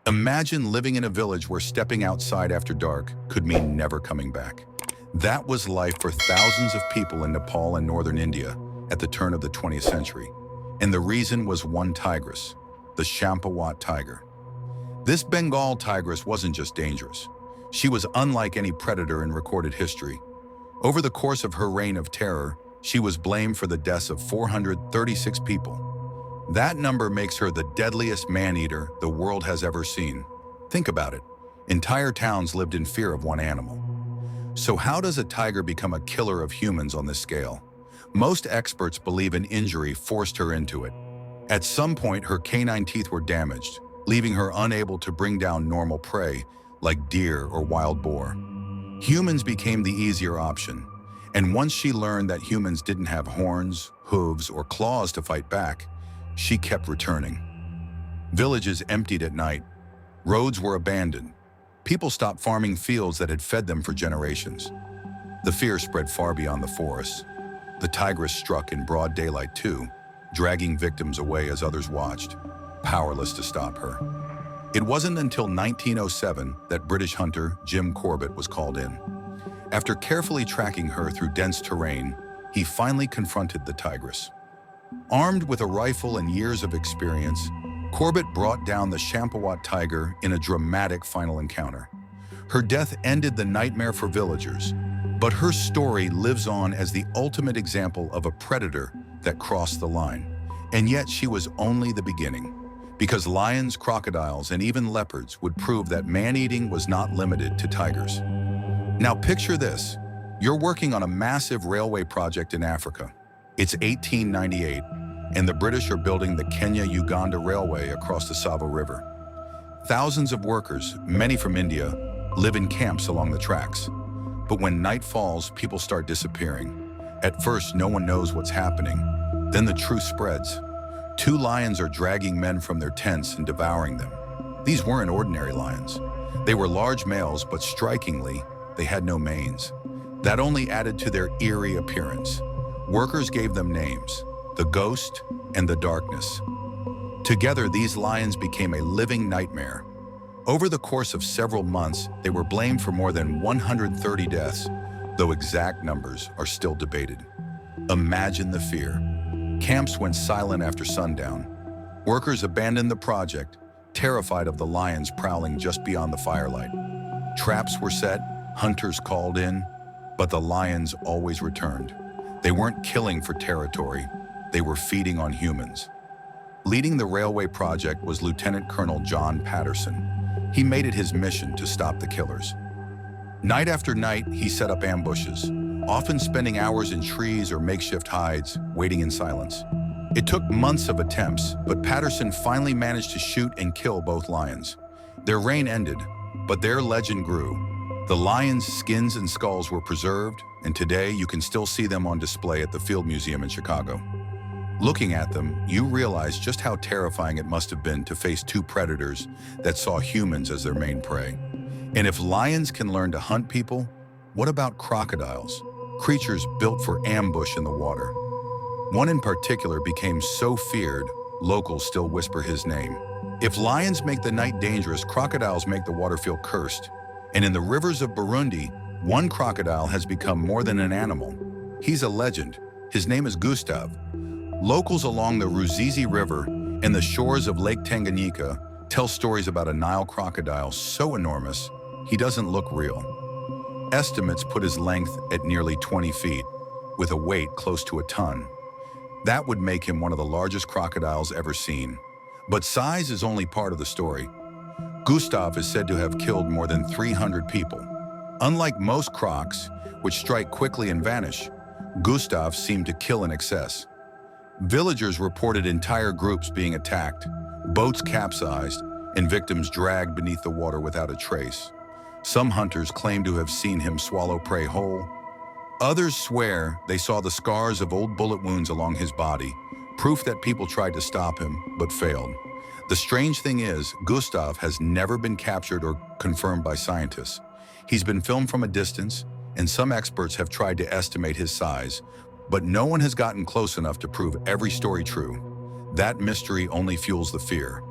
Imagine living in a village where stepping outside after dark could mean never coming back. That was life for thousands of people in Nepal and northern India at the turn of the 20th century. And the reason was one tigress, the Champawat tiger. This Bengal tigress wasn't just dangerous. She was unlike any predator in recorded history. Over the course of her reign of terror, she was blamed for the deaths of 436 people. That number makes her the deadliest man-eater the world has ever seen. Think about it. Entire towns lived in fear of one animal. So how does a tiger become a killer of humans on this scale? Most experts believe an injury forced her into it. At some point, her canine teeth were damaged, leaving her unable to bring down normal prey like deer or wild boar. Humans became the easier option, and once she learned that humans didn't have horns, hooves, or claws to fight back, she kept returning. Villages emptied at night. Roads were abandoned. People stopped farming fields that had fed them for generations. The fear spread far beyond the forests. The tigress struck in broad daylight too, dragging victims away as others watched, powerless to stop her. It wasn't until 1907 that British hunter Jim Corbett was called in. After carefully tracking her through dense terrain, he finally confronted the tigress. Armed with a rifle and years of experience, Corbett brought down the Champawat tiger in a dramatic final encounter. Her death ended the nightmare for villagers, but her story lives on as the ultimate example of a predator that crossed the line. And yet she was only the beginning, because lions, crocodiles, and even leopards would prove that man-eating was not limited to tigers. Now picture this. You're working on a massive railway project in Africa. It's 1898, and the British are building the Kenya-Uganda Railway across the Savo River. Thousands of workers, many from India, live in camps along the tracks. But when night falls, people start disappearing. At first, no one knows what's happening. Then the truth spreads. 2 lions are dragging men from their tents and devouring them. These weren't ordinary lions. They were large males, but strikingly, they had no manes. That only added to their eerie appearance. Workers gave them names, the Ghost and the Darkness. Together, these lions became a living nightmare. Over the course of several months, they were blamed for more than 130 deaths, though exact numbers are still debated. Imagine the fear. Camps went silent after sundown. Workers abandoned the project, terrified of the lions prowling just beyond the firelight. Traps were set, hunters called in, but the lions always returned. They weren't killing for territory, they were feeding on humans. Leading the railway project was Lieutenant Colonel John Patterson. He made it his mission to stop the killers. Night after night, he set up ambushes, often spending hours in trees or makeshift hides, waiting in silence. It took months of attempts, but Patterson finally managed to shoot and kill both lions. Their reign ended, but their legend grew. The lions' skins and skulls were preserved, and today you can still see them on display at the Field Museum in Chicago. Looking at them, you realize just how terrifying it must have been to face 2 predators that saw humans as their main prey. And if lions can learn to hunt people, what about crocodiles? Creatures built for ambush in the water. One in particular became so feared, locals still whisper his name. If lions make the night dangerous, crocodiles make the water feel cursed. And in the rivers of Burundi, one crocodile has become more than an animal. He's a legend. His name is Gustav. Locals along the Ruzizi River and the shores of Lake Tanganyika tell stories about a Nile crocodile so enormous, he doesn't look real. Estimates put his length at nearly 20 feet, with a weight close to a ton. That would make him one of the largest crocodiles ever seen. But size is only part of the story. Gustav is said to have killed more than 300 people. Unlike most crocs, which strike quickly and vanish, Gustav seemed to kill in excess. Villagers reported entire groups being attacked, boats capsized, and victims dragged beneath the water without a trace. Some hunters claim to have seen him swallow prey whole. Others swear they saw the scars of old bullet wounds along his body, proof that people tried to stop him but failed. The strange thing is, Gustav has never been captured or confirmed by scientists. He's been filmed from a distance, and some experts have tried to estimate his size, but no one has gotten close enough to prove every story true. That mystery only fuels the fear.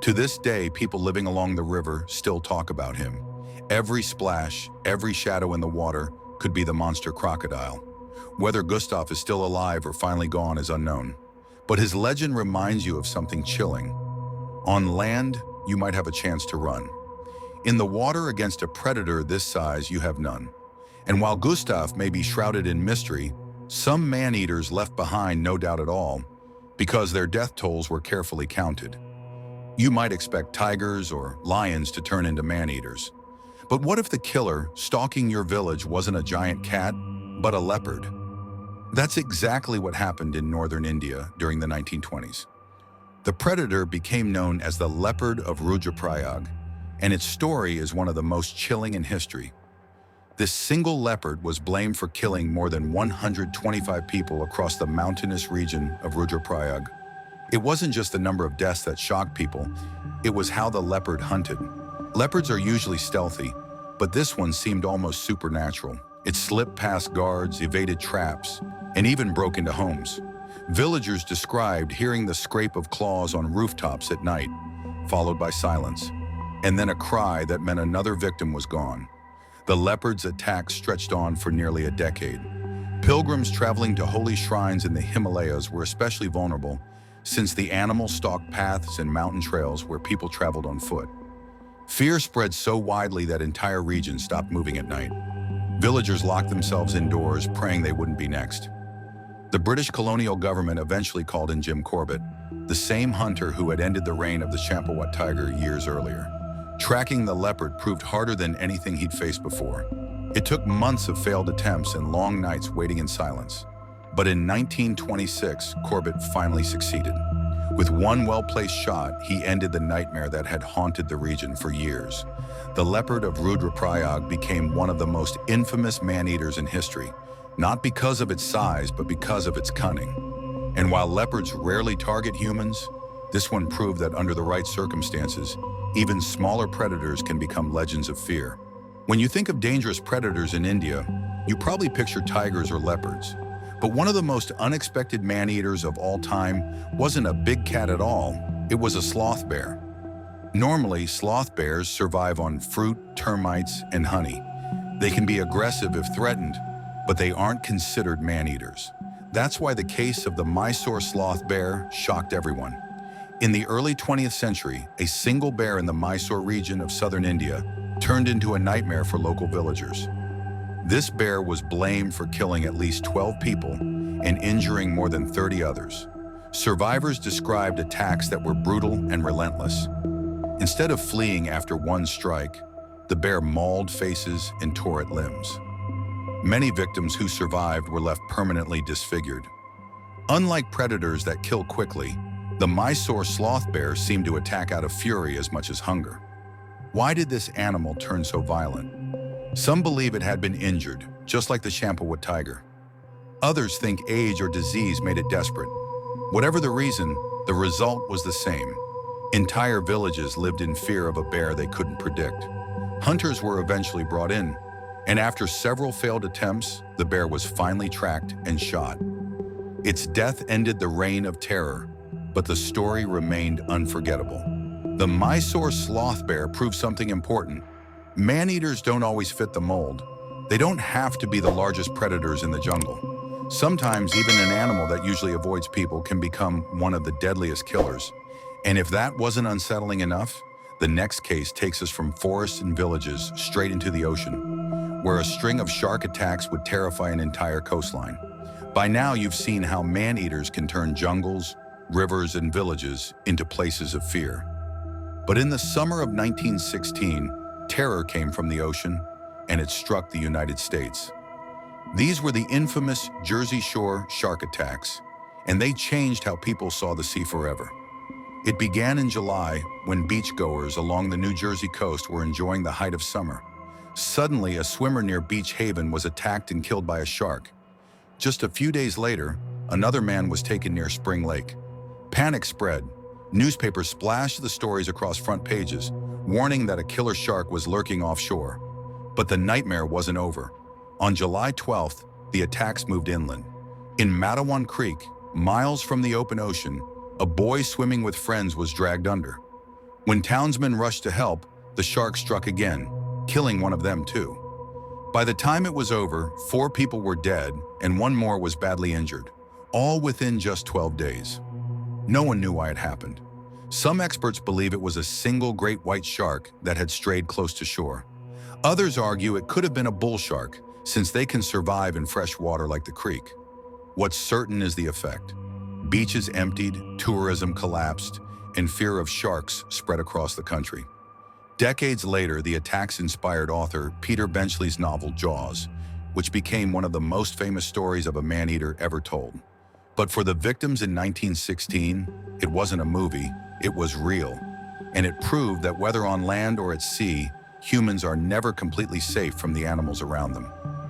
To this day, people living along the river still talk about him. Every splash, every shadow in the water could be the monster crocodile. Whether Gustav is still alive or finally gone is unknown. But his legend reminds you of something chilling. On land, you might have a chance to run. In the water, against a predator this size, you have none. And while Gustav may be shrouded in mystery, some man-eaters left behind no doubt at all, because their death tolls were carefully counted. You might expect tigers or lions to turn into man-eaters. But what if the killer stalking your village wasn't a giant cat, but a leopard? That's exactly what happened in northern India during the 1920s. The predator became known as the leopard of Rudraprayag, and its story is one of the most chilling in history. This single leopard was blamed for killing more than 125 people across the mountainous region of Rudraprayag. It wasn't just the number of deaths that shocked people, it was how the leopard hunted. Leopards are usually stealthy, but this one seemed almost supernatural. It slipped past guards, evaded traps, and even broke into homes. Villagers described hearing the scrape of claws on rooftops at night, followed by silence, and then a cry that meant another victim was gone. The leopard's attack stretched on for nearly a decade. Pilgrims traveling to holy shrines in the Himalayas were especially vulnerable, since the animal stalked paths and mountain trails where people traveled on foot. Fear spread so widely that entire regions stopped moving at night. Villagers locked themselves indoors, praying they wouldn't be next. The British colonial government eventually called in Jim Corbett, the same hunter who had ended the reign of the Champawat Tiger years earlier. Tracking the leopard proved harder than anything he'd faced before. It took months of failed attempts and long nights waiting in silence. But in 1926, Corbett finally succeeded. With one well-placed shot, he ended the nightmare that had haunted the region for years. The leopard of Rudraprayag became one of the most infamous man-eaters in history, not because of its size, but because of its cunning. And while leopards rarely target humans, this one proved that under the right circumstances, even smaller predators can become legends of fear. When you think of dangerous predators in India, you probably picture tigers or leopards. But one of the most unexpected man-eaters of all time wasn't a big cat at all, it was a sloth bear. Normally, sloth bears survive on fruit, termites, and honey. They can be aggressive if threatened, but they aren't considered man-eaters. That's why the case of the Mysore sloth bear shocked everyone. In the early 20th century, a single bear in the Mysore region of southern India turned into a nightmare for local villagers. This bear was blamed for killing at least 12 people and injuring more than 30 others. Survivors described attacks that were brutal and relentless. Instead of fleeing after one strike, the bear mauled faces and tore at limbs. Many victims who survived were left permanently disfigured. Unlike predators that kill quickly, the Mysore sloth bear seemed to attack out of fury as much as hunger. Why did this animal turn so violent? Some believe it had been injured, just like the Champawat tiger. Others think age or disease made it desperate. Whatever the reason, the result was the same. Entire villages lived in fear of a bear they couldn't predict. Hunters were eventually brought in, and after several failed attempts, the bear was finally tracked and shot. Its death ended the reign of terror, but the story remained unforgettable. The Mysore sloth bear proved something important. Man-eaters don't always fit the mold. They don't have to be the largest predators in the jungle. Sometimes even an animal that usually avoids people can become one of the deadliest killers. And if that wasn't unsettling enough, the next case takes us from forests and villages straight into the ocean, where a string of shark attacks would terrify an entire coastline. By now, you've seen how man-eaters can turn jungles, rivers, and villages into places of fear. But in the summer of 1916, terror came from the ocean, and it struck the United States. These were the infamous Jersey Shore shark attacks, and they changed how people saw the sea forever. It began in July when beachgoers along the New Jersey coast were enjoying the height of summer. Suddenly, a swimmer near Beach Haven was attacked and killed by a shark. Just a few days later, another man was taken near Spring Lake. Panic spread. Newspapers splashed the stories across front pages, warning that a killer shark was lurking offshore. But the nightmare wasn't over. On July 12th, the attacks moved inland. In Matawan Creek, miles from the open ocean, a boy swimming with friends was dragged under. When townsmen rushed to help, the shark struck again, killing one of them too. By the time it was over, 4 people were dead and 1 more was badly injured, all within just 12 days. No one knew why it happened. Some experts believe it was a single great white shark that had strayed close to shore. Others argue it could have been a bull shark, since they can survive in fresh water like the creek. What's certain is the effect. Beaches emptied, tourism collapsed, and fear of sharks spread across the country. Decades later, the attacks inspired author Peter Benchley's novel Jaws, which became one of the most famous stories of a man-eater ever told. But for the victims in 1916, it wasn't a movie, it was real. And it proved that whether on land or at sea, humans are never completely safe from the animals around them.